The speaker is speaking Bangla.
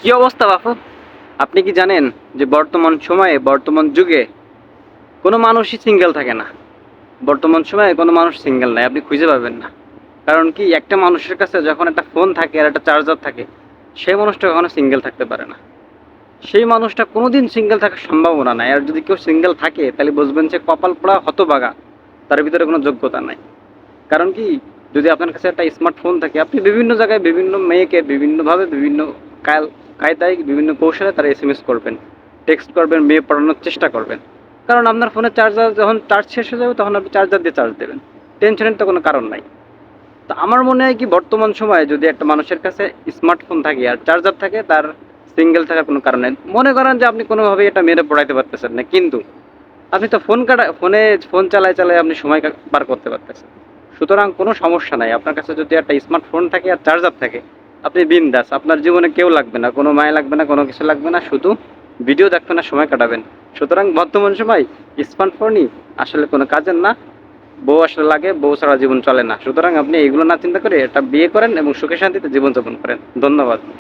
কি অবস্থা বাপু? আপনি কি জানেন যে বর্তমান সময়ে বর্তমান যুগে কোনো মানুষই সিঙ্গেল থাকে না। বর্তমান সময়ে কোনো মানুষ সিঙ্গেল নাই, আপনি খুঁজে পাবেন না। কারণ কি, একটা মানুষের কাছে যখন একটা ফোন থাকে আর একটা চার্জার থাকে, সেই মানুষটা কখনো সিঙ্গেল থাকতে পারে না। সেই মানুষটা কোনোদিন সিঙ্গেল থাকার সম্ভাবনা নাই। আর যদি কেউ সিঙ্গেল থাকে তাহলে বুঝবেন যে কপাল পোড়া হতভাগা, তার ভিতরে কোনো যোগ্যতা নাই। কারণ কি, যদি আপনার কাছে একটা স্মার্টফোন থাকে, আপনি বিভিন্ন জায়গায় বিভিন্ন মেয়েকে বিভিন্নভাবে বিভিন্ন কায়দায় বিভিন্ন কৌশলে তারা এসএমএস করবেন, টেক্সট করবেন, মেয়ে পড়ানোর চেষ্টা করবেন। কারণ আপনার ফোনের চার্জার যখন চার্জ শেষ হয়ে যাবে তখন আপনি চার্জার দিয়ে চার্জ দেবেন। টেনশনের তো কোনো কারণ নাই। তো আমার মনে হয় কি, বর্তমান সময়ে যদি একটা মানুষের কাছে স্মার্টফোন থাকে আর চার্জার থাকে, তার সিঙ্গেল থাকার কোনো কারণ নেই। মনে করেন যে আপনি কোনোভাবেই এটা মেরে পড়াইতে পারতেছেন না, কিন্তু আপনি তো ফোন চালায় চালায় আপনি সময় পার করতে পারতেছেন। সুতরাং কোনো সমস্যা নাই, আপনার কাছে যদি একটা স্মার্টফোন থাকে আর চার্জার থাকে, আপনি বিন্দাস, আপনার জীবনে কেউ লাগবে না, কোনো মায়া লাগবে না, কোনো কিছু লাগবে না, শুধু ভিডিও দেখবেন না, সময় কাটাবেন। সুতরাং বর্তমান সময় স্মার্টফোনই আসলে কোনো কাজের না। বউ আসলে লাগে, বউ ছাড়া জীবন চলে না। সুতরাং আপনি এইগুলো না চিন্তা করে একটা বিয়ে করেন এবং সুখে শান্তিতে জীবনযাপন করেন। ধন্যবাদ।